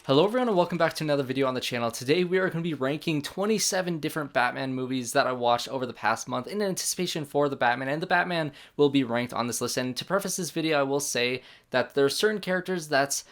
Hello everyone and welcome back to another video on the channel. Today we are going to be ranking 27 different Batman movies that I watched over the past month in anticipation for the Batman, and the Batman will be ranked on this list. And to preface this video, I will say that there are certain characters that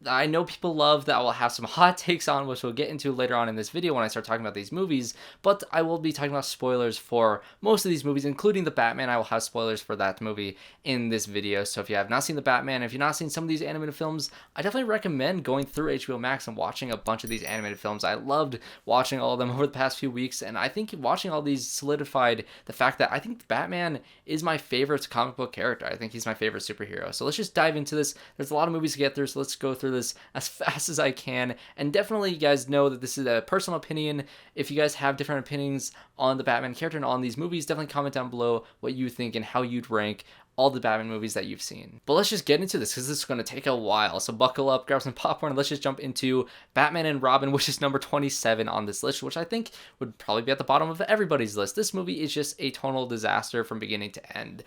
I know people love that I will have some hot takes on, which we'll get into later on in this video when I start talking about these movies, but I will be talking about spoilers for most of these movies, including the Batman. I will have spoilers for that movie in this video, so if you have not seen the Batman, if you've not seen some of these animated films, I definitely recommend going through HBO Max and watching a bunch of these animated films. I loved watching all of them over the past few weeks, and I think watching all these solidified the fact that I think Batman is my favorite comic book character. I think he's my favorite superhero. So let's just dive into this. There's a lot of movies to get through, so let's go through this as fast as I can. And definitely you guys know that this is a personal opinion. If you guys have different opinions on the Batman character and on these movies, definitely comment down below what you think and how you'd rank all the Batman movies that you've seen. But let's just get into this because this is going to take a while. So buckle up, grab some popcorn, and let's just jump into Batman and Robin, which is number 27 on this list, which I think would probably be at the bottom of everybody's list. This movie is just a total disaster from beginning to end.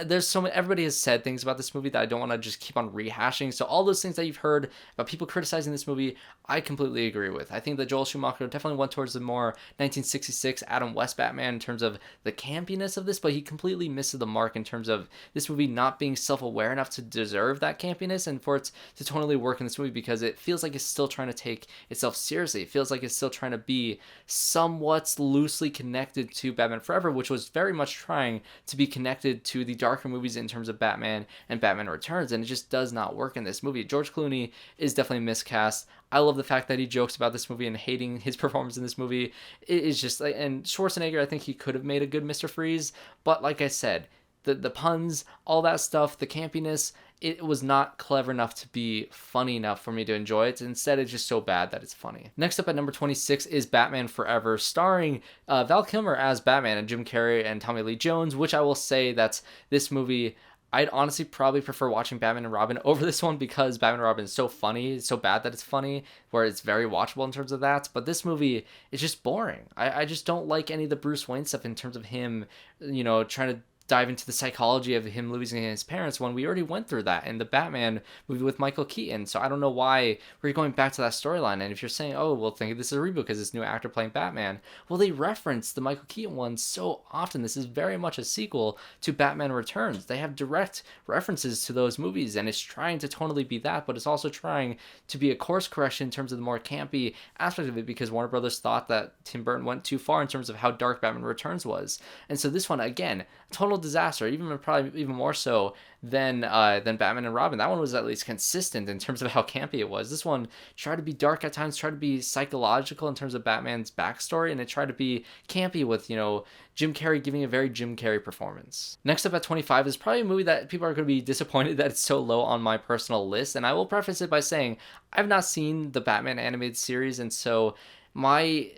There's so many, everybody has said things about this movie that I don't want to just keep on rehashing. So all those things that you've heard about people criticizing this movie, I completely agree with. I think that Joel Schumacher definitely went towards the more 1966 Adam West Batman in terms of the campiness of this, but he completely misses the mark in terms of this movie not being self-aware enough to deserve that campiness and for it to totally work in this movie, because it feels like it's still trying to take itself seriously. It feels like it's still trying to be somewhat loosely connected to Batman Forever, which was very much trying to be connected to the darker movies in terms of Batman and Batman Returns, and it just does not work in this movie. George Clooney is definitely miscast. I love the fact that he jokes about this movie and hating his performance in this movie. It is just like, and Schwarzenegger, I think he could have made a good Mr. Freeze, but like I said, the puns, all that stuff, the campiness, it was not clever enough to be funny enough for me to enjoy it. Instead, it's just so bad that it's funny. Next up at number 26 is Batman Forever, starring Val Kilmer as Batman and Jim Carrey and Tommy Lee Jones, which I will say that this movie, I'd honestly probably prefer watching Batman and Robin over this one because Batman and Robin is so funny. It's so bad that it's funny, where it's very watchable in terms of that. But this movie is just boring. I just don't like any of the Bruce Wayne stuff in terms of him, trying to dive into the psychology of him losing his parents when we already went through that in the Batman movie with Michael Keaton. So I don't know why we're going back to that storyline. And if you're saying, oh, well, think this is a reboot because this new actor playing Batman, well, they reference the Michael Keaton one so often. This is very much a sequel to Batman Returns. They have direct references to those movies, and it's trying to totally be that, but it's also trying to be a course correction in terms of the more campy aspect of it, because Warner Brothers thought that Tim Burton went too far in terms of how dark Batman Returns was. And so this one, again, total disaster, probably even more so than Batman and Robin. That one was at least consistent in terms of how campy it was. This one tried to be dark at times, tried to be psychological in terms of Batman's backstory, and it tried to be campy with, Jim Carrey giving a very Jim Carrey performance. Next up at 25 is probably a movie that people are going to be disappointed that it's so low on my personal list, and I will preface it by saying I've not seen the Batman animated series, and so my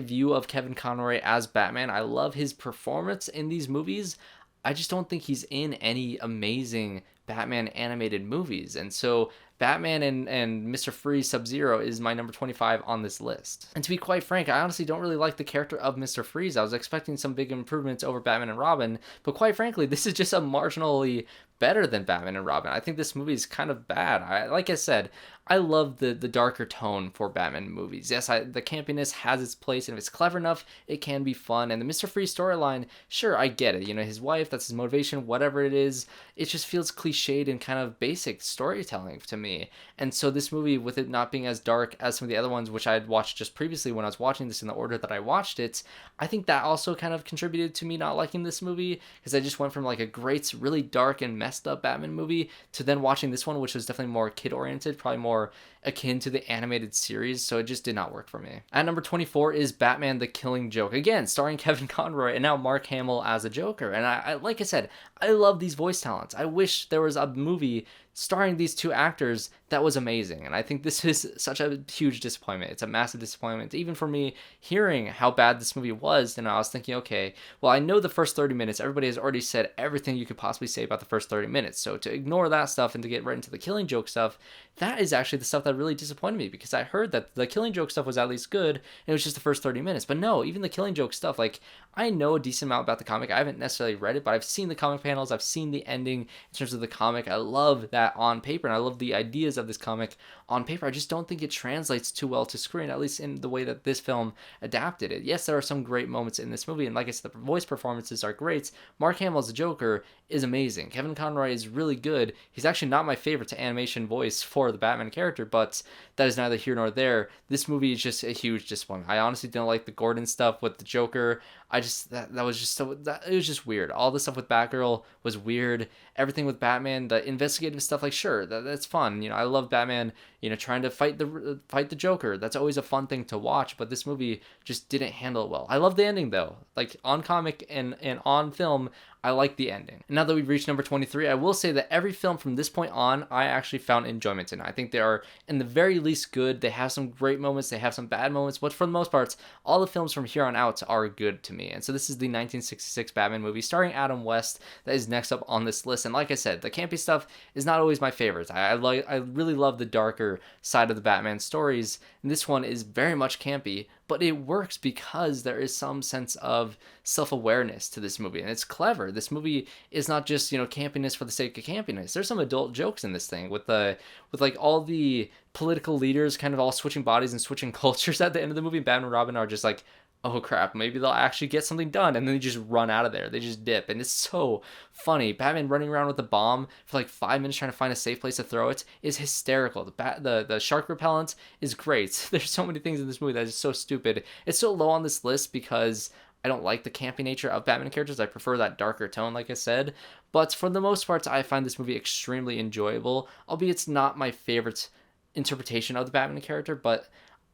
view of Kevin Conroy as Batman, I love his performance in these movies. I just don't think he's in any amazing Batman animated movies. And so Batman and Mr. Freeze Sub-Zero is my number 25 on this list. And to be quite frank, I honestly don't really like the character of Mr. Freeze. I was expecting some big improvements over Batman and Robin, but quite frankly, this is just a marginally better than Batman and Robin. I think this movie is kind of bad. Like I said, I love the darker tone for Batman movies. Yes, the campiness has its place, and if it's clever enough, it can be fun. And the Mr. Freeze storyline, sure, I get it. His wife, that's his motivation, whatever it is. It just feels cliched and kind of basic storytelling to me. And so this movie, with it not being as dark as some of the other ones, which I had watched just previously when I was watching this in the order that I watched it, I think that also kind of contributed to me not liking this movie, because I just went from like a great, really dark and messed up Batman movie to then watching this one, which was definitely more kid-oriented, probably more akin to the animated series, so it just did not work for me. At number 24 is Batman the Killing Joke, again starring Kevin Conroy and now Mark Hamill as a Joker. And I like I said, I love these voice talents. I wish there was a movie starring these two actors that was amazing, and I think this is such a huge disappointment. It's a massive disappointment, even for me, hearing how bad this movie was. And I was thinking, okay, well, I know the first 30 minutes, everybody has already said everything you could possibly say about the first 30 minutes, so to ignore that stuff and to get right into the Killing Joke stuff, that is actually the stuff that really disappointed me, because I heard that the Killing Joke stuff was at least good, and it was just the first 30 minutes. But no, even the Killing Joke stuff, like, I know a decent amount about the comic. I haven't necessarily read it, but I've seen the comic panels, I've seen the ending in terms of the comic. I love that that on paper, and I love the ideas of this comic on paper. I just don't think it translates too well to screen, at least in the way that this film adapted it. Yes, there are some great moments in this movie, and like I said, the voice performances are great. Mark Hamill's Joker is amazing. Kevin Conroy is really good. He's actually not my favorite to animation voice for the Batman character, but that is neither here nor there. This movie is just a huge disappointment. I honestly didn't like the Gordon stuff with the Joker. I just that was just so that it was just weird. All the stuff with Batgirl was weird. Everything with Batman, the investigative stuff, like sure, that's fun. I love Batman, trying to fight the Joker. That's always a fun thing to watch, but this movie just didn't handle it well. I love the ending though. Like on comic and on film, I like the ending. And now that we've reached number 23, I will say that every film from this point on, I actually found enjoyment in. I think they are, in the very least, good. They have some great moments, they have some bad moments, but for the most part, all the films from here on out are good to me. And so this is the 1966 Batman movie starring Adam West that is next up on this list. And like I said, the campy stuff is not always my favorite. I really love the darker side of the Batman stories, and this one is very much campy, but it works because there is some sense of self-awareness to this movie, and it's clever. This movie is not just campiness for the sake of campiness. There's some adult jokes in this thing with like all the political leaders kind of all switching bodies and switching cultures at the end of the movie. Batman and Robin are just like, oh crap, maybe they'll actually get something done, and then they just run out of there. They just dip, and it's so funny. Batman running around with a bomb for like 5 minutes trying to find a safe place to throw it is hysterical. The shark repellent is great. There's so many things in this movie that is so stupid. It's so low on this list because I don't like the campy nature of Batman characters. I prefer that darker tone, like I said. But for the most part, I find this movie extremely enjoyable, albeit it's not my favorite interpretation of the Batman character, but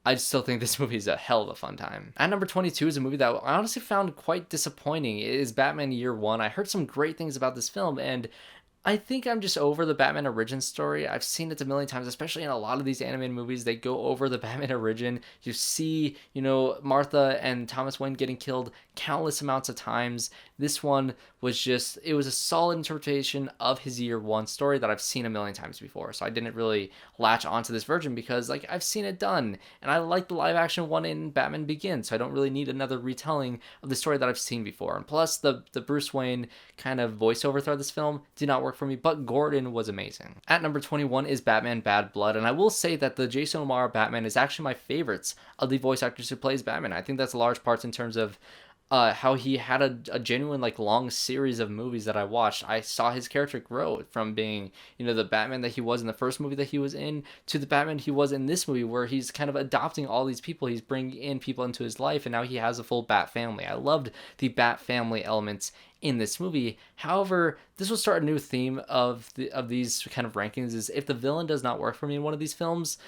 I still think this movie is a hell of a fun time. At number 22 is a movie that I honestly found quite disappointing. It is Batman Year One. I heard some great things about this film, and I think I'm just over the Batman origin story. I've seen it a million times, especially in a lot of these animated movies. They go over the Batman origin. You see, Martha and Thomas Wayne getting killed countless amounts of times. This one was it was a solid interpretation of his Year One story that I've seen a million times before. So I didn't really latch onto this version because I've seen it done. And I like the live action one in Batman Begins, so I don't really need another retelling of the story that I've seen before. And plus the Bruce Wayne kind of voiceover throughout this film did not work for me, but Gordon was amazing. At number 21 is Batman Bad Blood, and I will say that the Jason O'Mara Batman is actually my favorites of the voice actors who plays Batman. I think that's a large part in terms of how he had a genuine long series of movies that I watched. I saw his character grow from being the Batman that he was in the first movie that he was in to the Batman he was in this movie, where he's kind of adopting all these people. He's bringing in people into his life, and now he has a full Bat family. I loved the Bat family elements in this movie. However, this will start a new theme of these kind of rankings, is if the villain does not work for me in one of these films,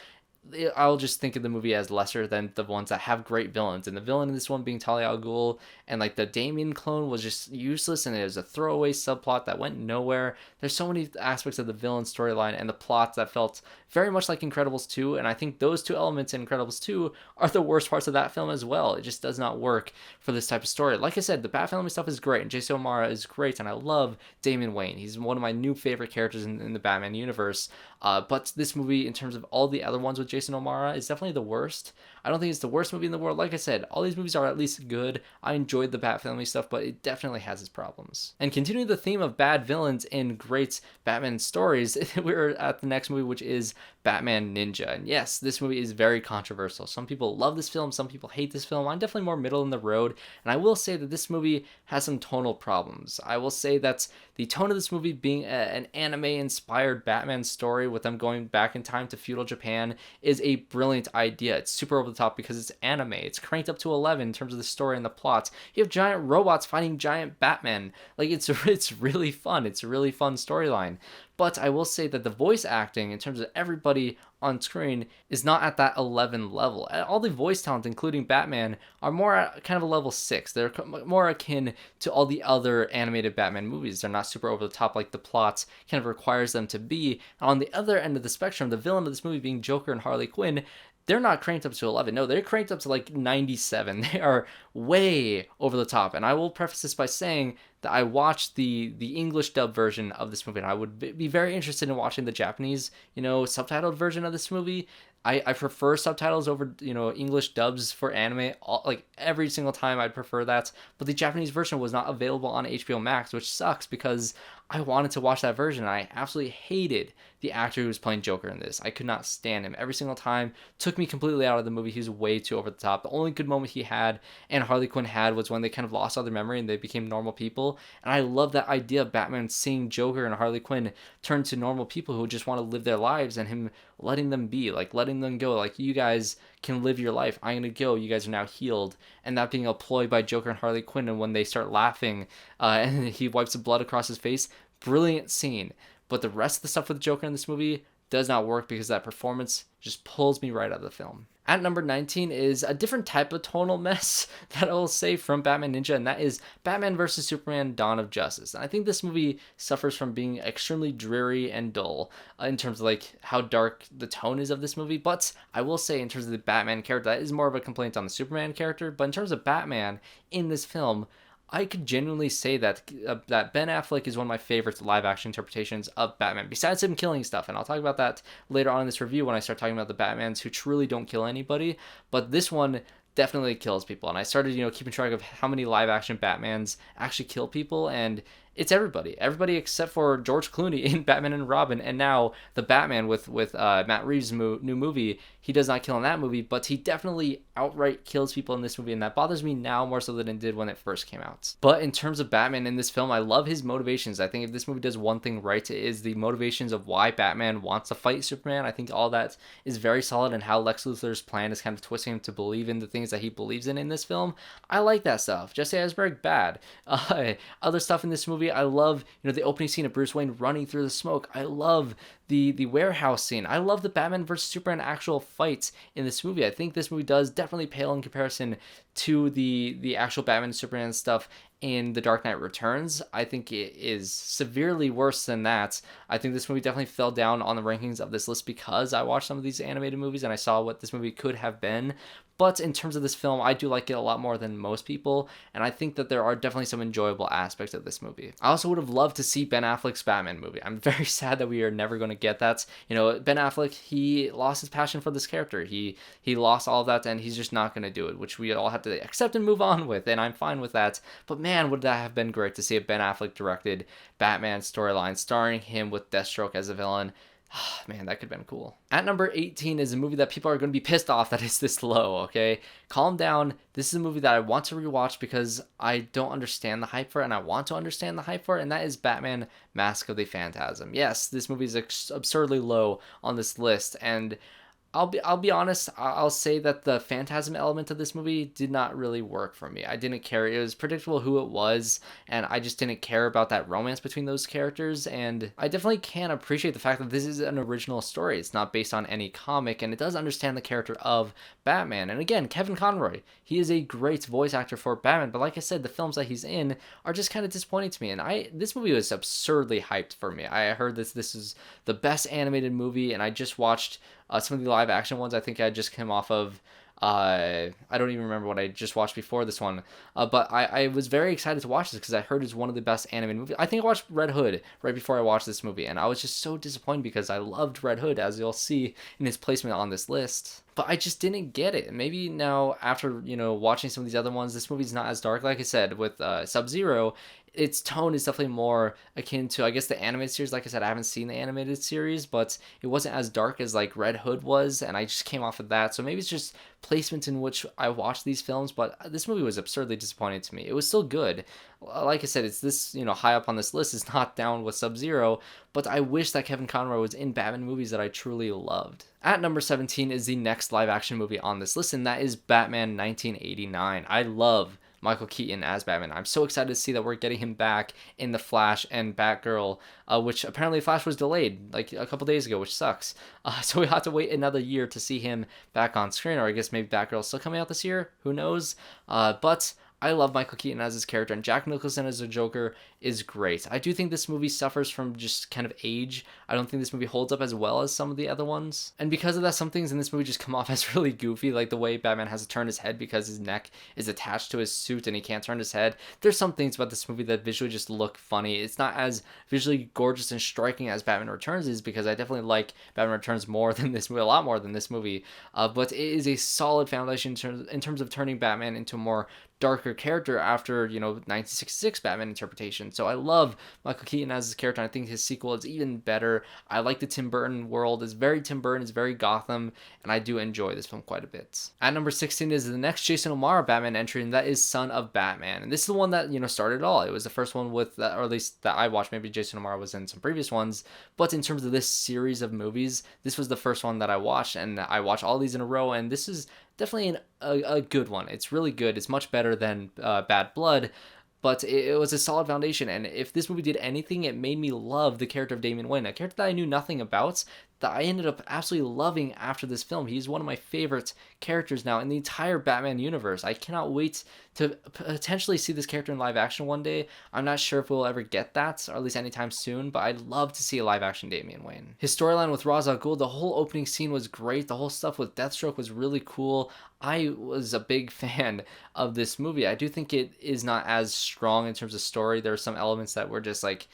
I'll just think of the movie as lesser than the ones that have great villains. And the villain in this one being Talia al Ghul, and the Damien clone was just useless, and it was a throwaway subplot that went nowhere. There's so many aspects of the villain storyline and the plots that felt very much like Incredibles 2, and I think those two elements in Incredibles 2 are the worst parts of that film as well. It just does not work for this type of story. Like I said, the Bat family stuff is great, and Jason O'Mara is great, and I love Damian Wayne. He's one of my new favorite characters in the Batman universe. But this movie, in terms of all the other ones with Jason O'Mara, is definitely the worst. I don't think it's the worst movie in the world. Like I said, all these movies are at least good. I enjoyed the Bat family stuff, but it definitely has its problems. And continuing the theme of bad villains in great Batman stories, we're at the next movie, which is Batman Ninja. And yes, this movie is very controversial. Some people love this film, some people hate this film. I'm definitely more middle in the road, and I will say that this movie has some tonal problems. I will say that the tone of this movie being an anime-inspired Batman story with them going back in time to feudal Japan is a brilliant idea. It's super over the top because it's anime. It's cranked up to 11 in terms of the story and the plot. You have giant robots fighting giant Batmen. It's really fun. It's a really fun storyline. But I will say that the voice acting, in terms of everybody on screen, is not at that 11 level. All the voice talent, including Batman, are more at kind of a level 6. They're more akin to all the other animated Batman movies. They're not super over the top like the plot kind of requires them to be. And on the other end of the spectrum, the villain of this movie being Joker and Harley Quinn, they're not cranked up to 11. No, they're cranked up to 97. They are way over the top. And I will preface this by saying that I watched the English dub version of this movie, and I would be very interested in watching the Japanese, subtitled version of this movie. I prefer subtitles over, English dubs for anime. Like every single time I'd prefer that. But the Japanese version was not available on HBO Max, which sucks because I wanted to watch that version. I absolutely hated the actor who was playing Joker in this. I could not stand him. Every single time took me completely out of the movie. He was way too over the top. The only good moment he had and Harley Quinn had was when they kind of lost all their memory and they became normal people. And I love that idea of Batman seeing Joker and Harley Quinn turn to normal people who just want to live their lives, and him letting them be, like letting them go, like, you guys can live your life, I'm gonna go, you guys are now healed. And that being a ploy by Joker and Harley Quinn, and when they start laughing, and he wipes the blood across his face, brilliant scene. But the rest of the stuff with the Joker in this movie does not work because that performance just pulls me right out of the film. At number 19 is a different type of tonal mess that I will say from Batman Ninja, and that is Batman vs. Superman Dawn of Justice. And I think this movie suffers from being extremely dreary and dull in terms of like how dark the tone is of this movie. But I will say, in terms of the Batman character, that is more of a complaint on the Superman character. But in terms of Batman in this film, I could genuinely say that that Ben Affleck is one of my favorite live action interpretations of Batman, besides him killing stuff. And I'll talk about that later on in this review when I start talking about the Batmans who truly don't kill anybody. But this one definitely kills people. And I started, keeping track of how many live action Batmans actually kill people, and it's everybody except for George Clooney in Batman and Robin, and now the Batman with Matt Reeves' new movie. He does not kill in that movie, but he definitely outright kills people in this movie, and that bothers me now more so than it did when it first came out. But in terms of Batman in this film, I love his motivations. I think if this movie does one thing right, it is the motivations of why Batman wants to fight Superman. I think all that is very solid, and how Lex Luthor's plan is kind of twisting him to believe in the things that he believes in this film. I like that stuff. Jesse Eisenberg, bad. Other stuff in this movie, I love, the opening scene of Bruce Wayne running through the smoke. I love the warehouse scene. I love the Batman versus Superman actual fights in this movie. I think this movie does definitely pale in comparison to the actual Batman and Superman stuff in The Dark Knight Returns. I think it is severely worse than that. I think this movie definitely fell down on the rankings of this list because I watched some of these animated movies and I saw what this movie could have been. But in terms of this film, I do like it a lot more than most people, and I think that there are definitely some enjoyable aspects of this movie. I also would have loved to see Ben Affleck's Batman movie. I'm very sad that we are never going to get that. Ben Affleck, he lost his passion for this character. He lost all of that, and he's just not going to do it, which we all have to accept and move on with, and I'm fine with that. But man, would that have been great to see a Ben Affleck directed Batman storyline starring him with Deathstroke as a villain. Man, that could have been cool. At number 18 is a movie that people are going to be pissed off that it's this low, okay? Calm down. This is a movie that I want to rewatch because I don't understand the hype for it, and I want to understand the hype for it, and that is Batman Mask of the Phantasm. Yes, this movie is absurdly low on this list, and I'll be honest, I'll say that the phantasm element of this movie did not really work for me. I didn't care. It was predictable who it was, and I just didn't care about that romance between those characters, and I definitely can appreciate the fact that this is an original story. It's not based on any comic, and it does understand the character of Batman. And again, Kevin Conroy, he is a great voice actor for Batman, but like I said, the films that he's in are just kind of disappointing to me, and this movie was absurdly hyped for me. I heard this is the best animated movie, and I just watched some of the live action ones. I think I just came off of I don't even remember what I just watched before this one, but I was very excited to watch this because I heard it's one of the best animated movies. I think I watched Red Hood right before I watched this movie, and I was just so disappointed because I loved Red Hood, as you'll see in his placement on this list. But I just didn't get it. Maybe now, after watching some of these other ones, this movie's not as dark. Like I said, with Sub-Zero, its tone is definitely more akin to, I guess, the animated series. Like I said, I haven't seen the animated series, but it wasn't as dark as like Red Hood was, and I just came off of that. So maybe it's just placement in which I watched these films, but this movie was absurdly disappointing to me. It was still good. Like I said, it's this, high up on this list. It's not down with Sub-Zero, but I wish that Kevin Conroy was in Batman movies that I truly loved. At number 17 is the next live action movie on this list, and that is Batman 1989. I love Michael Keaton as Batman. I'm so excited to see that we're getting him back in The Flash and Batgirl, which apparently Flash was delayed like a couple days ago, which sucks. So we have to wait another year to see him back on screen, or I guess maybe Batgirl's still coming out this year. Who knows? But I love Michael Keaton as his character, and Jack Nicholson as the Joker is great. I do think this movie suffers from just kind of age. I don't think this movie holds up as well as some of the other ones. And because of that, some things in this movie just come off as really goofy, like the way Batman has to turn his head because his neck is attached to his suit and he can't turn his head. There's some things about this movie that visually just look funny. It's not as visually gorgeous and striking as Batman Returns is, because I definitely like Batman Returns more than this movie, a lot more than this movie. But it is a solid foundation in terms of turning Batman into a more darker character after 1966 Batman interpretation. So I love Michael Keaton as his character. I think his sequel is even better. I like the Tim Burton world. It's very Tim Burton, it's very Gotham, and I do enjoy this film quite a bit. At number 16 is the next Jason O'Mara Batman entry, and that is Son of Batman. And this is the one that started it all. It was the first one with that, or at least that I watched. Maybe Jason O'Mara was in some previous ones, but in terms of this series of movies, this was the first one that I watched, and I watched all these in a row, and this is definitely a good one. It's really good. It's much better than Bad Blood, but it was a solid foundation. And if this movie did anything, it made me love the character of Damian Wayne, a character that I knew nothing about, that I ended up absolutely loving after this film. He's one of my favorite characters now in the entire Batman universe. I cannot wait to potentially see this character in live action one day. I'm not sure if we'll ever get that, or at least anytime soon, but I'd love to see a live action Damian Wayne. His storyline with Ra's al Ghul, the whole opening scene was great. The whole stuff with Deathstroke was really cool. I was a big fan of this movie. I do think it is not as strong in terms of story. There are some elements that were just like,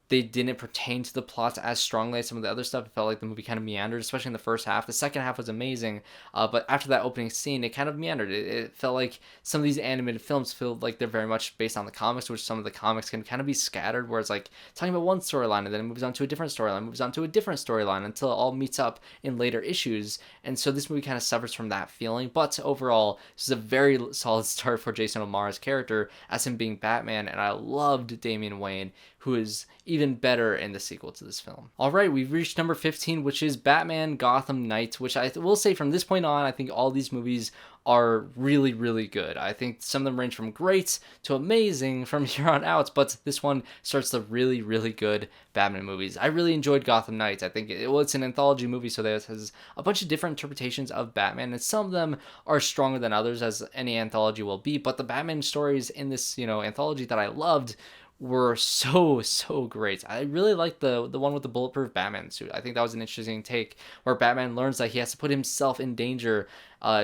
they didn't pertain to the plot as strongly as some of the other stuff. It felt like the movie kind of meandered, especially in the first half. The second half was amazing, but after that opening scene, it kind of meandered. It felt like some of these animated films feel like they're very much based on the comics, which some of the comics can kind of be scattered, where it's like talking about one storyline and then it moves on to a different storyline, moves on to a different storyline until it all meets up in later issues. And so this movie kind of suffers from that feeling. But overall, this is a very solid start for Jason O'Mara's character as him being Batman, and I loved Damian Wayne, who is even better in the sequel to this film. All right, we've reached number 15, which is Batman Gotham Knight, which I will say from this point on, I think all these movies are really, really good. I think some of them range from great to amazing from here on out, but this one starts the really, really good Batman movies. I really enjoyed Gotham Knights. I think it's an anthology movie, so that has a bunch of different interpretations of Batman, and some of them are stronger than others, as any anthology will be, but the Batman stories in this, anthology that I loved were so great. I really liked the one with the bulletproof Batman suit. I think that was an interesting take, where Batman learns that he has to put himself in danger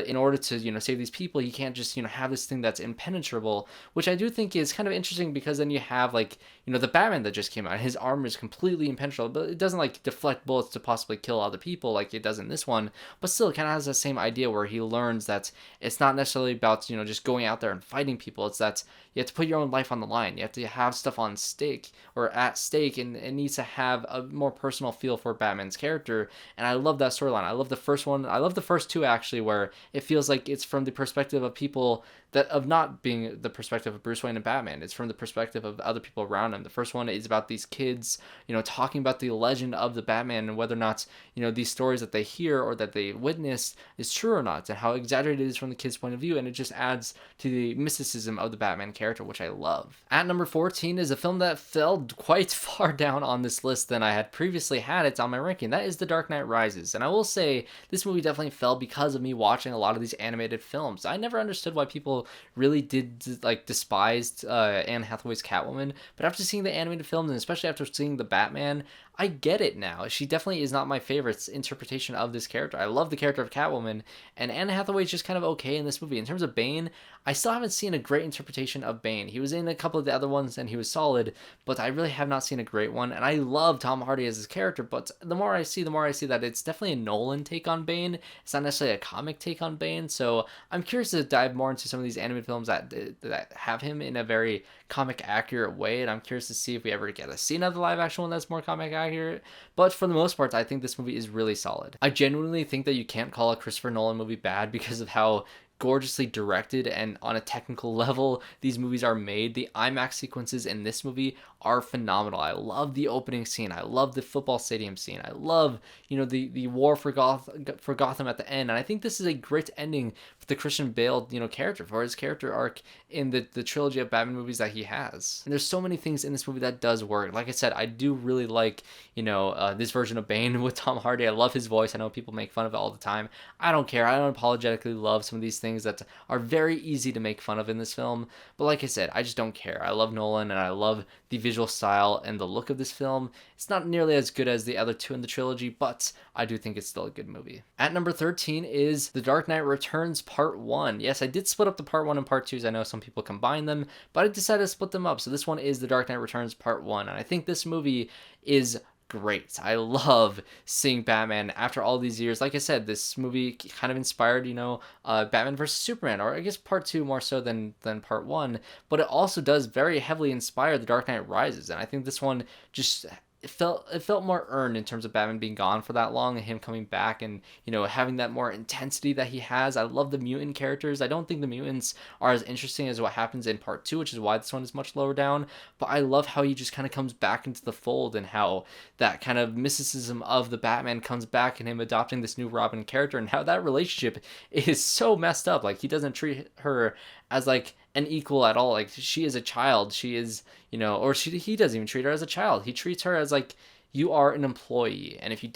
in order to save these people. He can't just have this thing that's impenetrable, which I do think is kind of interesting, because then you have the Batman that just came out. His armor is completely impenetrable, but it doesn't deflect bullets to possibly kill other people like it does in this one. But still, it kind of has the same idea, where he learns that it's not necessarily about just going out there and fighting people. It's that you have to put your own life on the line. You have to have stuff on stake, or at stake, and it needs to have a more personal feel for Batman's character. And I love that storyline. I love the first one. I love the first two, actually, where it feels like it's from the perspective of people of not being the perspective of Bruce Wayne and Batman. It's from the perspective of other people around him. The first one is about these kids, talking about the legend of the Batman, and whether or not, these stories that they hear or that they witness is true or not, and how exaggerated it is from the kid's point of view. And it just adds to the mysticism of the Batman character, which I love. At number 14 is a film that fell quite far down on this list than I had previously had it on my ranking. That is The Dark Knight Rises. And I will say, this movie definitely fell because of me watching a lot of these animated films. I never understood why people really did despised Anne Hathaway's Catwoman, but after seeing the animated films, and especially after seeing the Batman, I get it now. She definitely is not my favorite interpretation of this character. I love the character of Catwoman, and Anne Hathaway is just kind of okay in this movie. In terms of Bane, I still haven't seen a great interpretation of Bane. He was in a couple of the other ones, and he was solid, but I really have not seen a great one. And I love Tom Hardy as his character, but the more I see that it's definitely a Nolan take on Bane. It's not necessarily a comic take on Bane, so I'm curious to dive more into some of these animated films that have him in a very comic accurate way, and I'm curious to see if we ever get to see another live action one that's more comic accurate. But for the most part, I think this movie is really solid. I genuinely think that you can't call a Christopher Nolan movie bad because of how gorgeously directed and on a technical level these movies are made. The IMAX sequences in this movie are phenomenal. I love the opening scene. I love the football stadium scene. I love, the war for Gotham at the end. And I think this is a great ending for the Christian Bale, character, for his character arc in the trilogy of Batman movies that he has. And there's so many things in this movie that does work. Like I said, I do really like, this version of Bane with Tom Hardy. I love his voice. I know people make fun of it all the time. I don't care. I unapologetically love some of these things that are very easy to make fun of in this film. But like I said, I just don't care. I love Nolan and I love the visual style and the look of this film. It's not nearly as good as the other two in the trilogy, but I do think it's still a good movie. At number 13 is The Dark Knight Returns Part 1. Yes, I did split up the Part 1 and Part 2s. I know some people combine them, but I decided to split them up. So this one is The Dark Knight Returns Part 1. And I think this movie is great. I love seeing Batman after all these years. Like I said, this movie kind of inspired, Batman vs. Superman, or I guess Part 2 more so than Part 1, but it also does very heavily inspire The Dark Knight Rises. And I think this one just it felt more earned in terms of Batman being gone for that long and him coming back and, having that more intensity that he has. I love the mutant characters. I don't think the mutants are as interesting as what happens in Part 2, which is why this one is much lower down. But I love how he just kind of comes back into the fold and how that kind of mysticism of the Batman comes back and him adopting this new Robin character and how that relationship is so messed up. Like, he doesn't treat her as like an equal at all. Like, she is a child. She is, he doesn't even treat her as a child. He treats her as like, you are an employee, and if you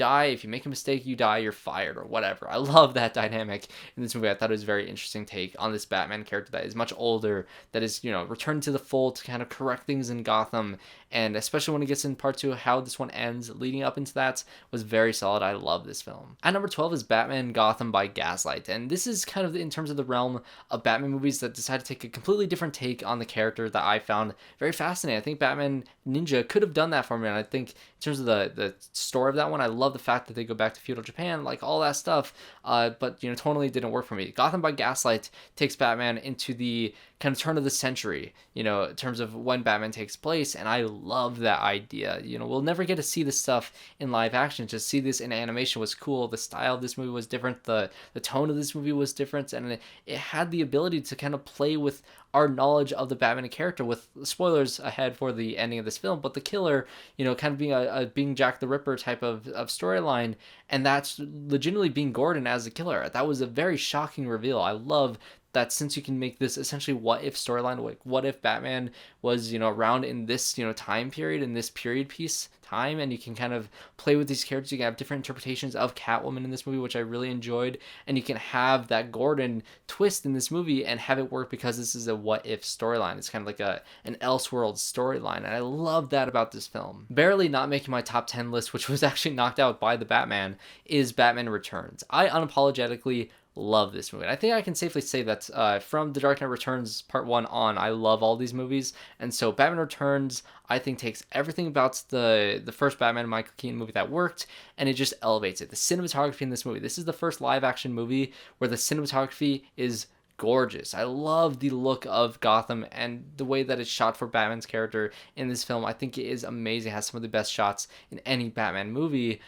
make a mistake, you die, you're fired, or whatever. I love that dynamic in this movie. I thought it was a very interesting take on this Batman character that is much older, that is, returned to the fold to kind of correct things in Gotham, and especially when it gets in Part 2, how this one ends leading up into that was very solid. I love this film. At number 12 is Batman Gotham by Gaslight, and this is kind of in terms of the realm of Batman movies that decide to take a completely different take on the character that I found very fascinating. I think Batman Ninja could have done that for me, and I think in terms of the story of that one, I love the fact that they go back to feudal Japan, like all that stuff, but totally didn't work for me. Gotham by Gaslight takes Batman into the kind of turn of the century, in terms of when Batman takes place, and I love that idea. We'll never get to see this stuff in live action. Just see this in animation was cool. The style of this movie was different. The tone of this movie was different, and it had the ability to kind of play with our knowledge of the Batman character, with spoilers ahead for the ending of this film, but the killer, kind of being being Jack the Ripper type of storyline, and that's legitimately being Gordon as the killer. That was a very shocking reveal. I love that, since you can make this essentially what if storyline, like what if Batman was, around in this, time period, in this period piece time, and you can kind of play with these characters. You can have different interpretations of Catwoman in this movie, which I really enjoyed, and you can have that Gordon twist in this movie and have it work because this is a what if storyline. It's kind of like an Elseworld storyline, and I love that about this film. Barely not making my top 10 list, which was actually knocked out by The Batman, is Batman Returns. I unapologetically love this movie. And I think I can safely say that from The Dark Knight Returns Part 1 on, I love all these movies. And so Batman Returns, I think, takes everything about the first Batman Michael Keaton movie that worked, and it just elevates it. The cinematography in this movie, this is the first live action movie where the cinematography is gorgeous. I love the look of Gotham and the way that it's shot for Batman's character in this film. I think it is amazing. It has some of the best shots in any Batman movie,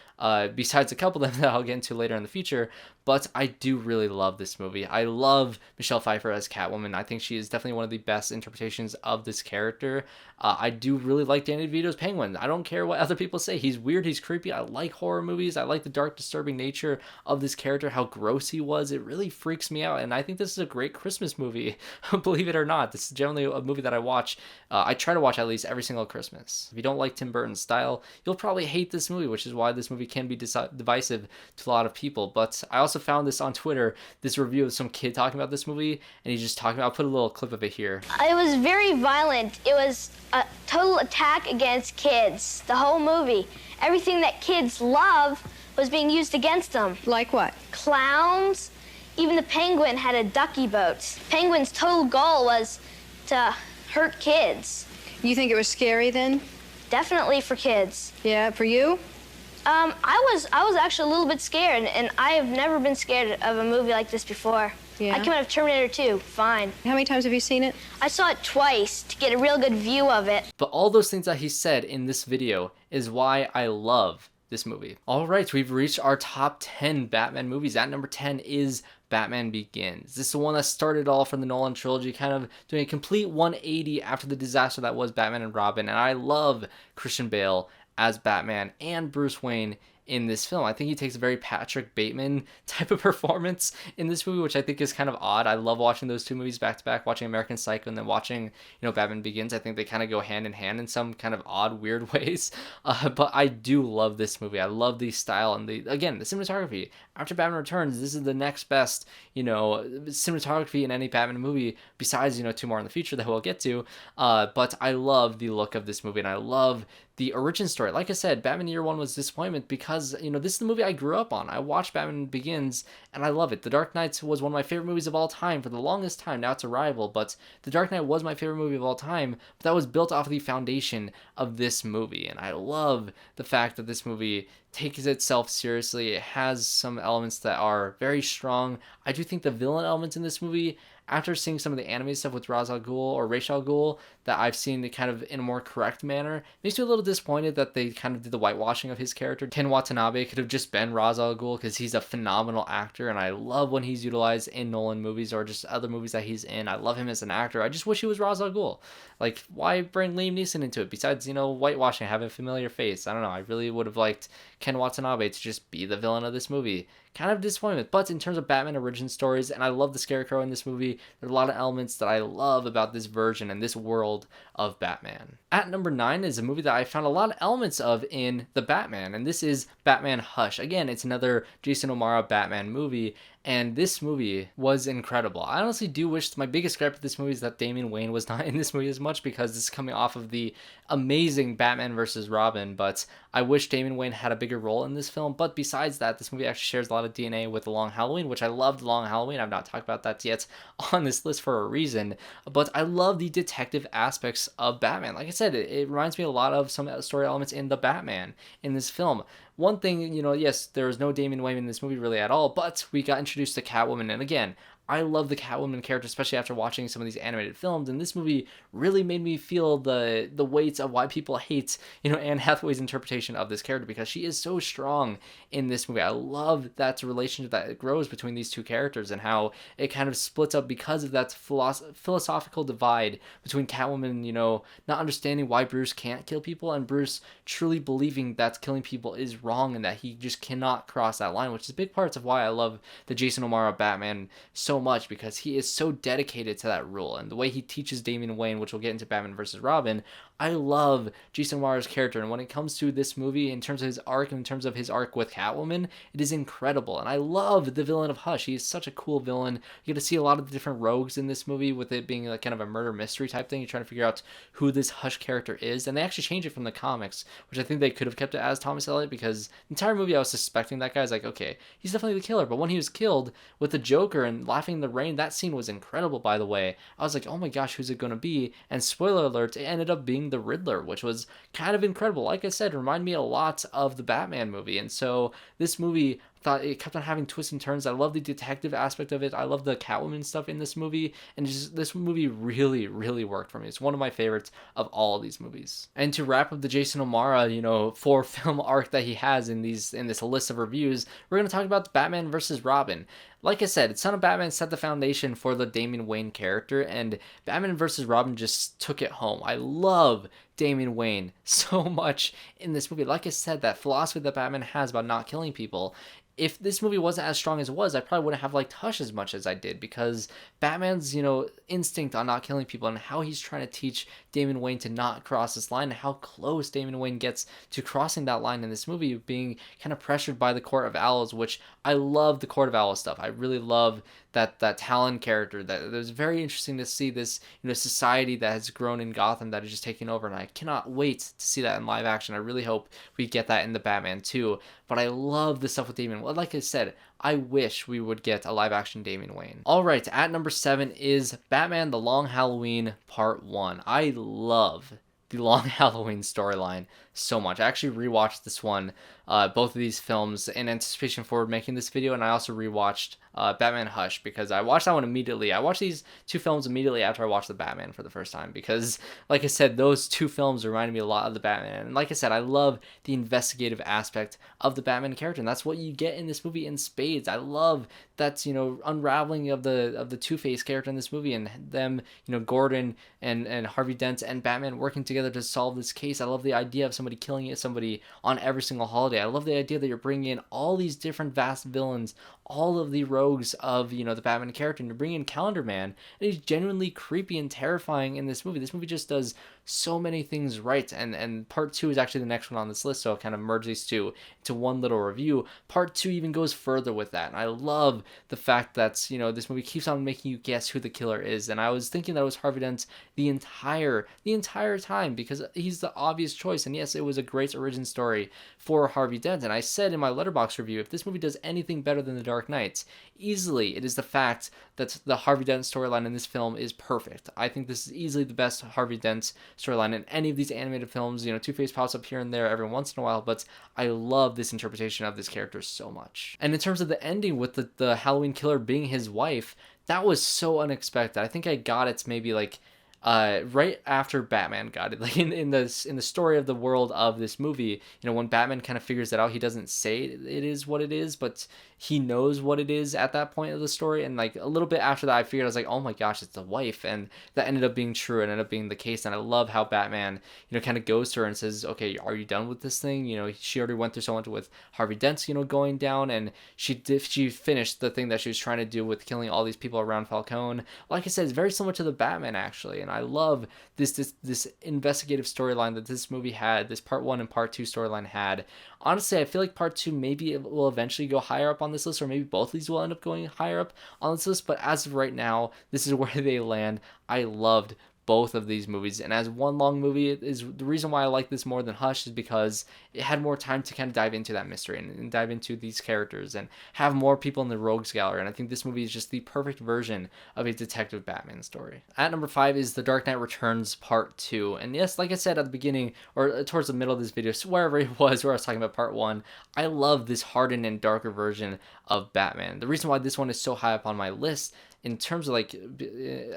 besides a couple of them that I'll get into later in the future. But I do really love this movie. I love Michelle Pfeiffer as Catwoman. I think she is definitely one of the best interpretations of this character. I do really like Danny DeVito's Penguin. I don't care what other people say. He's weird, he's creepy. I like horror movies. I like the dark, disturbing nature of this character, how gross he was. It really freaks me out, and I think this is a great Christmas movie. Believe it or not, this is generally a movie that I watch. I try to watch at least every single Christmas. If you don't like Tim Burton's style, you'll probably hate this movie, which is why this movie can be divisive to a lot of people. But I also found this on Twitter, this review of some kid talking about this movie, and he's just talking about, I'll put a little clip of it here. It was very violent. It was a total attack against kids, the whole movie. Everything that kids love was being used against them. Like what? Clowns. Even the Penguin had a ducky boat. Penguin's total goal was to hurt kids. You think it was scary then? Definitely for kids. Yeah, for you? I was actually a little bit scared, and I have never been scared of a movie like this before. Yeah. I came out of Terminator 2, fine. How many times have you seen it? I saw it twice to get a real good view of it. But all those things that he said in this video is why I love this movie. All right, we've reached our top 10 Batman movies. At number 10 is Batman Begins. This is the one that started all from the Nolan trilogy, kind of doing a complete 180 after the disaster that was Batman and Robin. And I love Christian Bale as Batman and Bruce Wayne in this film. I think he takes a very Patrick Bateman type of performance in this movie, which I think is kind of odd. I love watching those two movies back to back, watching American Psycho and then watching, Batman Begins. I think they kind of go hand in hand in some kind of odd, weird ways. But I do love this movie. I love the style and the cinematography. After Batman Returns, this is the next best, cinematography in any Batman movie besides, two more in the future that we'll get to. But I love the look of this movie and I love the origin story. Like I said, Batman Year One was disappointment because, this is the movie I grew up on. I watched Batman Begins and I love it. The Dark Knight was one of my favorite movies of all time for the longest time. Now it's a rival, but The Dark Knight was my favorite movie of all time, but that was built off of the foundation of this movie. And I love the fact that this movie takes itself seriously. It has some elements that are very strong. I do think the villain elements in this movie, after seeing some of the anime stuff with Ra's al Ghul or Ra's al Ghul that I've seen kind of in a more correct manner, makes me a little disappointed that they kind of did the whitewashing of his character. Ken Watanabe could have just been Ra's al Ghul because he's a phenomenal actor and I love when he's utilized in Nolan movies or just other movies that he's in. I love him as an actor. I just wish he was Ra's al Ghul. Like, why bring Liam Neeson into it besides, whitewashing, have a familiar face? I don't know. I really would have liked Ken Watanabe to just be the villain of this movie. Kind of disappointment. But in terms of Batman origin stories, and I love the Scarecrow in this movie, there are a lot of elements that I love about this version and this world of Batman. At number 9 is a movie that I found a lot of elements of in The Batman, and this is Batman Hush. Again, it's another Jason O'Mara Batman movie, and this movie was incredible. I honestly do wish, my biggest gripe with this movie is that Damian Wayne was not in this movie as much because this is coming off of the amazing Batman versus Robin, but I wish Damian Wayne had a bigger role in this film. But besides that, this movie actually shares a lot of DNA with The Long Halloween, which I loved Long Halloween. I've not talked about that yet on this list for a reason, but I love the detective aspects of Batman. Like I said, it reminds me a lot of some story elements in The Batman in this film. One thing, yes, there was no Damian Wayne in this movie really at all, but we got introduced to Catwoman, and again, I love the Catwoman character, especially after watching some of these animated films, and this movie really made me feel the weight of why people hate, Anne Hathaway's interpretation of this character, because she is so strong in this movie. I love that relationship that grows between these two characters and how it kind of splits up because of that philosophical divide between Catwoman, not understanding why Bruce can't kill people, and Bruce truly believing that killing people is wrong and that he just cannot cross that line, which is big parts of why I love the Jason O'Mara Batman so much, because he is so dedicated to that rule, and the way he teaches Damian Wayne, which we'll get into Batman versus Robin. I love Jason O'Mara's character, and when it comes to this movie, in terms of his arc, in terms of his arc with Catwoman, it is incredible, and I love the villain of Hush. He is such a cool villain. You get to see a lot of the different rogues in this movie, with it being like kind of a murder mystery type thing. You're trying to figure out who this Hush character is, and they actually change it from the comics, which I think they could have kept it as Thomas Elliot, because the entire movie I was suspecting that guy. I was like, okay, he's definitely the killer, but when he was killed with the Joker and laughing in the rain, that scene was incredible, by the way. I was like, oh my gosh, who's it going to be? And spoiler alert, it ended up being the Riddler, which was kind of incredible. Like I said, reminded me a lot of the Batman movie, and so this movie, thought it kept on having twists and turns. I love the detective aspect of it. I love the Catwoman stuff in this movie, and just this movie really, really worked for me. It's one of my favorites of all of these movies. And to wrap up the Jason O'Mara, 4-film arc that he has in this list of reviews, we're going to talk about the Batman versus Robin. Like I said, Son of Batman set the foundation for the Damian Wayne character, and Batman vs. Robin just took it home. I love Damian Wayne so much in this movie. Like I said, that philosophy that Batman has about not killing people. If this movie wasn't as strong as it was, I probably wouldn't have liked Hush as much as I did, because Batman's, instinct on not killing people and how he's trying to teach Damian Wayne to not cross this line, and how close Damian Wayne gets to crossing that line in this movie, being kind of pressured by the Court of Owls, which I love the Court of Owls stuff. I really love that Talon character. That it was very interesting to see this, society that has grown in Gotham that is just taking over, and I cannot wait to see that in live action. I really hope we get that in the Batman too. But I love the stuff with Damian. Like I said, I wish we would get a live action Damian Wayne. All right, at number 7 is Batman: The Long Halloween Part 1. I love the Long Halloween storyline so much. I actually rewatched this one, both of these films, in anticipation for making this video, and I also rewatched Batman Hush, because I watched that one immediately. I watched these two films immediately after I watched The Batman for the first time, because, like I said, those two films reminded me a lot of The Batman. And like I said, I love the investigative aspect of the Batman character, and that's what you get in this movie in spades. I love that's, unraveling of the Two-Face character in this movie, and them, Gordon and Harvey Dent and Batman working together to solve this case. I love the idea of somebody killing somebody on every single holiday. I love the idea that you're bringing in all these different vast villains, all of the rogues of, the Batman character, and you're bringing in Calendar Man, and he's genuinely creepy and terrifying in this movie. This movie just does so many things right, and part 2 is actually the next one on this list, so I'll kind of merge these two into one little review. Part 2 even goes further with that, and I love the fact that, this movie keeps on making you guess who the killer is, and I was thinking that it was Harvey Dent the entire time, because he's the obvious choice. And yes, it was a great origin story for Harvey Dent, and I said in my Letterboxd review, if this movie does anything better than The Dark Knight, easily it is the fact that the Harvey Dent storyline in this film is perfect. I think this is easily the best Harvey Dent storyline in any of these animated films. Two-Face pops up here and there every once in a while, but I love this interpretation of this character so much. And in terms of the ending with the Halloween killer being his wife, that was so unexpected. I think I got it maybe like right after Batman got it, like in the story of the world of this movie. When Batman kind of figures it out, he doesn't say it is what it is, but he knows what it is at that point of the story. And like a little bit after that, I figured, I was like, oh my gosh, it's the wife, and that ended up being true and ended up being the case. And I love how Batman kind of goes to her and says, okay, are you done with this thing? She already went through so much with Harvey Dent going down, and she finished the thing that she was trying to do with killing all these people around Falcone. Like I said, it's very similar to the Batman, actually. And I love this investigative storyline that this movie had, this part 1 and part 2 storyline had. Honestly, I feel like part 2 maybe it will eventually go higher up on this list, or maybe both of these will end up going higher up on this list, but as of right now, this is where they land. I loved both of these movies, and as one long movie, it is the reason why I like this more than Hush, is because it had more time to kind of dive into that mystery and dive into these characters and have more people in the rogues gallery. And I think this movie is just the perfect version of a detective Batman story. At number 5 is The Dark Knight Returns Part 2. And yes, like I said at the beginning, or towards the middle of this video, so wherever it was where I was talking about part 1, I love this hardened and darker version of Batman. The reason why this one is so high up on my list in terms of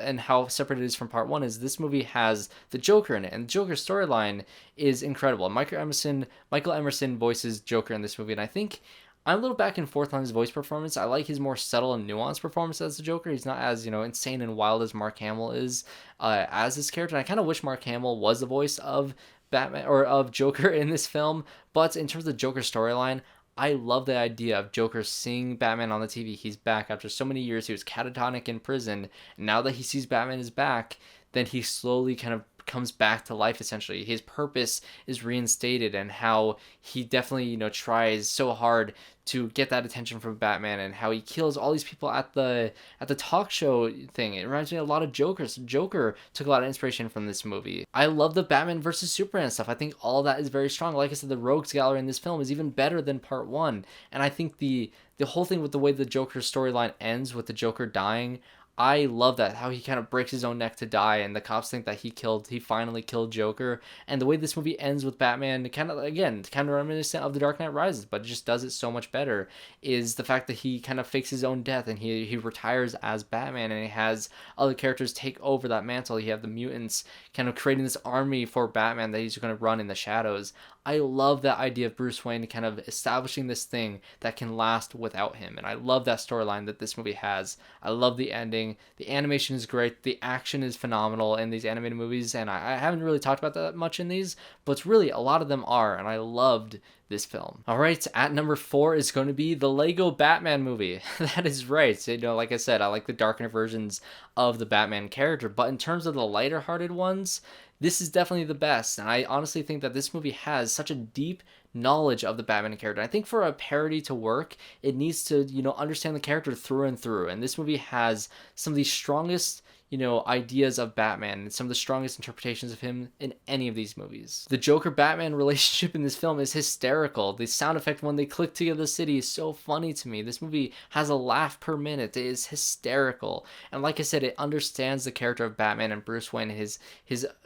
and how separate it is from part 1 is this movie has the Joker in it, and the Joker storyline is incredible. Michael Emerson voices Joker in this movie, and I think I'm a little back and forth on his voice performance. I like his more subtle and nuanced performance as the Joker. He's not as, insane and wild as Mark Hamill is as this character. And I kind of wish Mark Hamill was the voice of Batman or of Joker in this film. But in terms of the Joker storyline, I love the idea of Joker seeing Batman on the TV. He's back after so many years. He was catatonic in prison. Now that he sees Batman is back, then he slowly kind of comes back to life. Essentially, his purpose is reinstated, and how he definitely tries so hard to get that attention from Batman, and how he kills all these people at the talk show thing. It reminds me a lot of Joker. So Joker took a lot of inspiration from this movie. I love the Batman versus Superman stuff. I think all that is very strong. Like I said, the rogues gallery in this film is even better than part 1, and I think the whole thing with the way the Joker storyline ends with the Joker dying, I love that, how he kind of breaks his own neck to die, and the cops think that he finally killed Joker. And the way this movie ends with Batman, kind of reminiscent of The Dark Knight Rises, but it just does it so much better, is the fact that he kind of fakes his own death, and he retires as Batman, and he has other characters take over that mantle. You have the mutants kind of creating this army for Batman that he's going to run in the shadows. I love that idea of Bruce Wayne kind of establishing this thing that can last without him, and I love that storyline that this movie has. I love the ending. The animation is great. The action is phenomenal in these animated movies, and I haven't really talked about that much in these, but really a lot of them are, and I loved this film. All right, at number 4 is going to be the Lego Batman movie. That is right. Like I said, I like the darker versions of the Batman character, but in terms of the lighter-hearted ones, this is definitely the best. And I honestly think that this movie has such a deep knowledge of the Batman character. I think for a parody to work, it needs to, understand the character through and through. And this movie has some of the strongest, ideas of Batman and some of the strongest interpretations of him in any of these movies. The Joker-Batman relationship in this film is hysterical. The sound effect when they click together the city is so funny to me. This movie has a laugh per minute. It is hysterical. And like I said, it understands the character of Batman and Bruce Wayne, his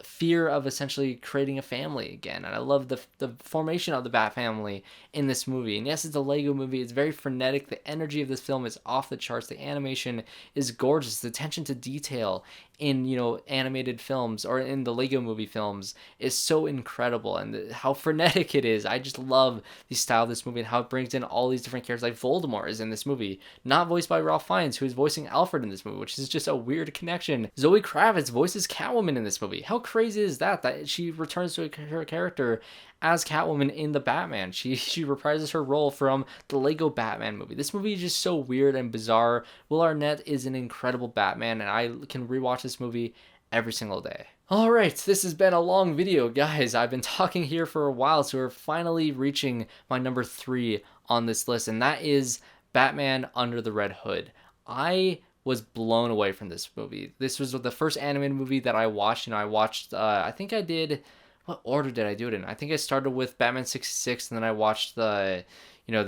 fear of essentially creating a family again. And I love the formation of the Bat family in this movie. And yes, it's a Lego movie. It's very frenetic. The energy of this film is off the charts. The animation is gorgeous. The attention to detail in animated films or in the Lego movie films is so incredible, and how frenetic it is. I just love the style of this movie and how it brings in all these different characters. Like Voldemort is in this movie, not voiced by Ralph Fiennes, who is voicing Alfred in this movie, which is just a weird connection. Zoe Kravitz voices Catwoman in this movie. How crazy is that she returns to her character as Catwoman in the Batman? She reprises her role from the Lego Batman movie. This movie is just so weird and bizarre. Will Arnett is an incredible Batman, and I can rewatch this movie every single day. Alright, this has been a long video, guys. I've been talking here for a while, so we're finally reaching my number 3 on this list, and that is Batman Under the Red Hood. I was blown away from this movie. This was the first animated movie that I watched, and I watched, I think I did, what order did I do it in? I think I started with Batman 66, and then I watched the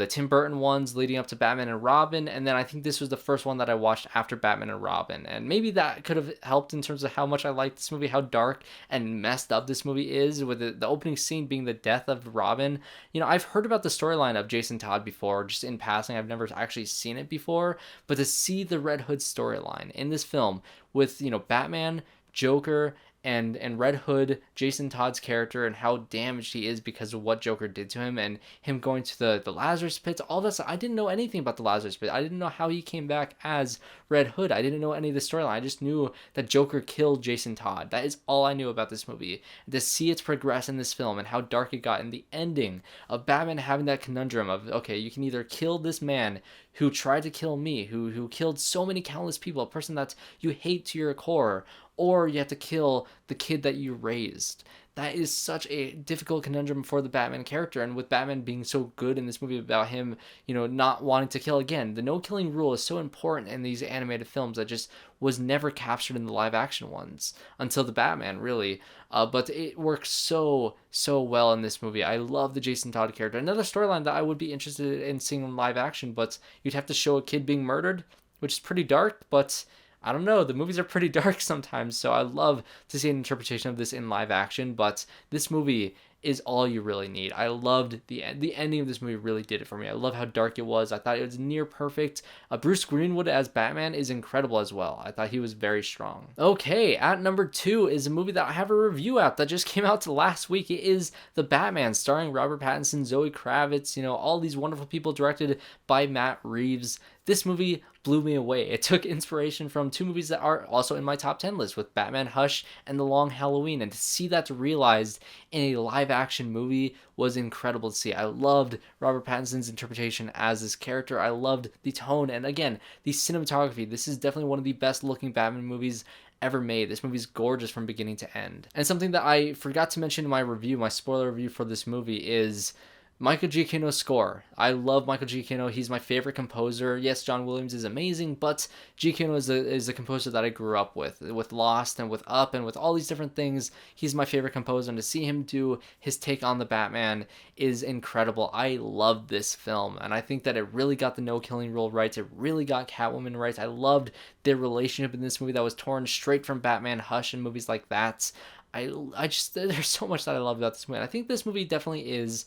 Tim Burton ones leading up to Batman and Robin, and then I think this was the first one that I watched after Batman and Robin. And maybe that could have helped in terms of how much I liked this movie, how dark and messed up this movie is, with the opening scene being the death of Robin. I've heard about the storyline of Jason Todd before, just in passing. I've never actually seen it before, but to see the Red Hood storyline in this film with, Batman, Joker, and Red Hood, Jason Todd's character, and how damaged he is because of what Joker did to him, and him going to the Lazarus Pit, all that stuff. I didn't know anything about the Lazarus Pit. I didn't know how he came back as Red Hood. I didn't know any of the storyline. I just knew that Joker killed Jason Todd. That is all I knew about this movie. And to see its progress in this film and how dark it got, and the ending of Batman having that conundrum of, okay, you can either kill this man who tried to kill me, who killed so many countless people, a person that you hate to your core, or you have to kill the kid that you raised. That is such a difficult conundrum for the Batman character, and with Batman being so good in this movie about him, not wanting to kill again. The no-killing rule is so important in these animated films that just was never captured in the live-action ones until the Batman, really. But it works so well in this movie. I love the Jason Todd character. Another storyline that I would be interested in seeing in live-action, but you'd have to show a kid being murdered, which is pretty dark, but I don't know, the movies are pretty dark sometimes, so I love to see an interpretation of this in live action, but this movie is all you really need. I loved the ending of this movie. Really did it for me. I love how dark it was. I thought it was near perfect. Bruce Greenwood as Batman is incredible as well. I thought he was very strong. Okay, at number 2 is a movie that I have a review out that just came out last week. It is The Batman, starring Robert Pattinson, Zoe Kravitz, all these wonderful people, directed by Matt Reeves. This movie blew me away. It took inspiration from 2 movies that are also in my top 10 list, with Batman Hush and The Long Halloween, and to see that realized in a live action movie was incredible to see. I loved Robert Pattinson's interpretation as this character. I loved the tone, and again, the cinematography. This is definitely one of the best looking Batman movies ever made. This movie's gorgeous from beginning to end. And something that I forgot to mention in my review, my spoiler review for this movie, is Michael Giacchino's score. I love Michael Giacchino. He's my favorite composer. Yes, John Williams is amazing, but Giacchino is a composer that I grew up with Lost and with Up and with all these different things. He's my favorite composer, and to see him do his take on the Batman is incredible. I love this film, and I think that it really got the no-killing rule right. It really got Catwoman right. I loved their relationship in this movie that was torn straight from Batman Hush and movies like that. I just, there's so much that I love about this movie. I think this movie definitely is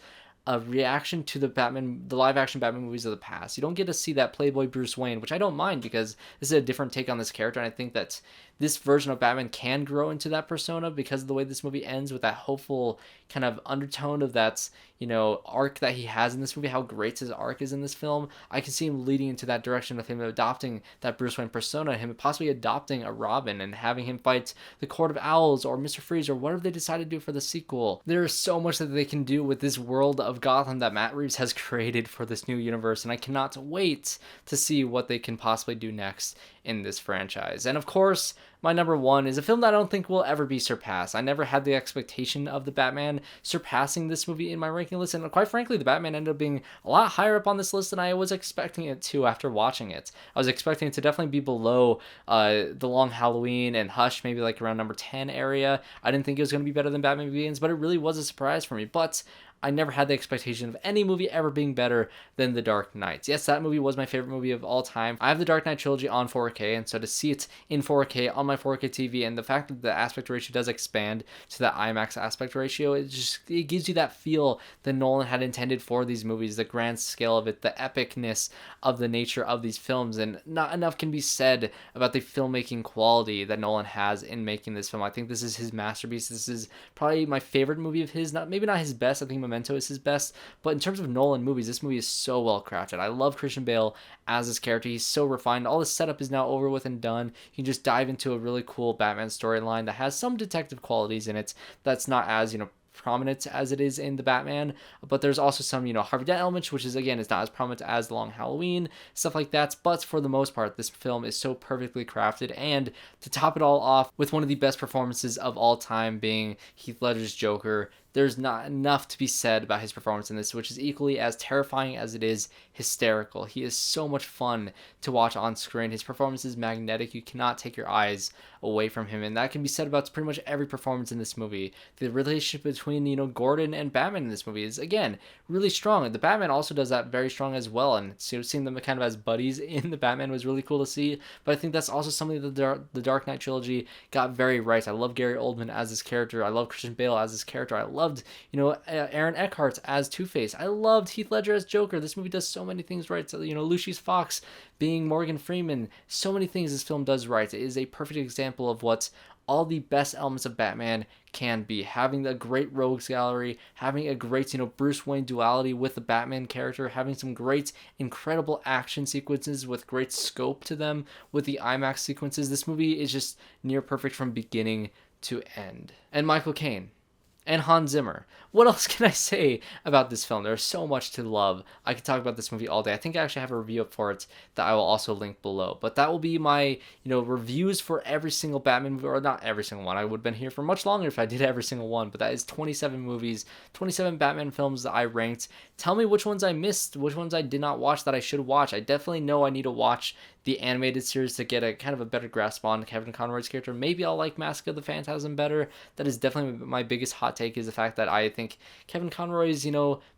a reaction to the live action Batman movies of the past. You don't get to see that Playboy Bruce Wayne, which I don't mind because this is a different take on this character, and I think that this version of Batman can grow into that persona because of the way this movie ends, with that hopeful kind of undertone of that, arc that he has in this movie, how great his arc is in this film. I can see him leading into that direction with him adopting that Bruce Wayne persona, him possibly adopting a Robin and having him fight the Court of Owls or Mr. Freeze or whatever they decide to do for the sequel. There is so much that they can do with this world of Gotham that Matt Reeves has created for this new universe, and I cannot wait to see what they can possibly do next in this franchise. And of course, my number one is a film that I don't think will ever be surpassed. I never had the expectation of the Batman surpassing this movie in my ranking list, and quite frankly, the Batman ended up being a lot higher up on this list than I was expecting it to after watching it. I was expecting it to definitely be below The Long Halloween and Hush, maybe like around number 10 area. I didn't think it was going to be better than Batman Begins, but it really was a surprise for me. But I never had the expectation of any movie ever being better than The Dark Knight. Yes, that movie was my favorite movie of all time. I have The Dark Knight trilogy on 4K, and so to see it in 4K on my 4K TV, and the fact that the aspect ratio does expand to that IMAX aspect ratio, it gives you that feel that Nolan had intended for these movies, the grand scale of it, the epicness of the nature of these films, and not enough can be said about the filmmaking quality that Nolan has in making this film. I think this is his masterpiece. This is probably my favorite movie of his, maybe not his best. I think Memento is his best, but in terms of Nolan movies, this movie is so well crafted. I love Christian Bale as this character. He's so refined. All the setup is now over with and done. You can just dive into a really cool Batman storyline that has some detective qualities in it that's not as, prominent as it is in the Batman, but there's also some Harvey Dent elements, which is not as prominent as The Long Halloween, stuff like that. But for the most part, this film is so perfectly crafted, and to top it all off with one of the best performances of all time being Heath Ledger's Joker, there's not enough to be said about his performance in this, which is equally as terrifying as it is hysterical. He is so much fun to watch on screen. His performance is magnetic. You cannot take your eyes away from him, and that can be said about pretty much every performance in this movie. The relationship between Gordon and Batman in this movie is again really strong. The Batman also does that very strong as well, and seeing them kind of as buddies in the Batman was really cool to see. But I think that's also something that the Dark Knight trilogy got very right. I love Gary Oldman as this character. I love Christian Bale as this character. I loved Aaron Eckhart as Two-Face. I loved Heath Ledger as Joker. This movie does so many things right. So, Lucius Fox being Morgan Freeman. So many things this film does right. It is a perfect example of what all the best elements of Batman can be. Having a great rogues gallery, having a great, Bruce Wayne duality with the Batman character, having some great, incredible action sequences with great scope to them with the IMAX sequences. This movie is just near perfect from beginning to end. And Michael Caine and Hans Zimmer. What else can I say about this film? There's so much to love. I could talk about this movie all day. I think I actually have a review up for it that I will also link below. But that will be my, reviews for every single Batman movie, or not every single one. I would have been here for much longer if I did every single one. But that is 27 movies, 27 Batman films that I ranked. Tell me which ones I missed, which ones I did not watch that I should watch. I definitely know I need to watch the animated series to get a kind of a better grasp on Kevin Conroy's character. Maybe I'll like Mask of the Phantasm better. That is definitely my biggest hot take, is the fact that I think Kevin Conroy's,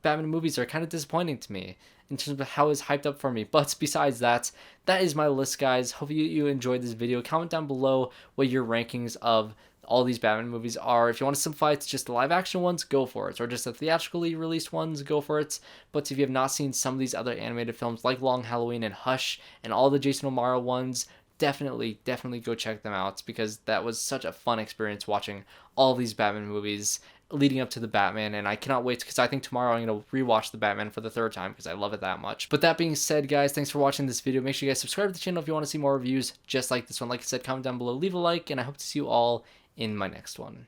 Batman movies are kind of disappointing to me in terms of how it's hyped up for me. But besides that, that is my list, guys. Hope you enjoyed this video. Comment down below what your rankings of all these Batman movies are. If you want to simplify it to just the live action ones, go for it. Or just the theatrically released ones, go for it. But if you have not seen some of these other animated films like Long Halloween and Hush and all the Jason O'Mara ones, definitely go check them out, because that was such a fun experience watching all these Batman movies leading up to the Batman, and I cannot wait, because I think tomorrow I'm going to rewatch the Batman for the third time because I love it that much. But that being said, guys, thanks for watching this video. Make sure you guys subscribe to the channel if you want to see more reviews just like this one. Like I said, comment down below, leave a like, and I hope to see you all in my next one.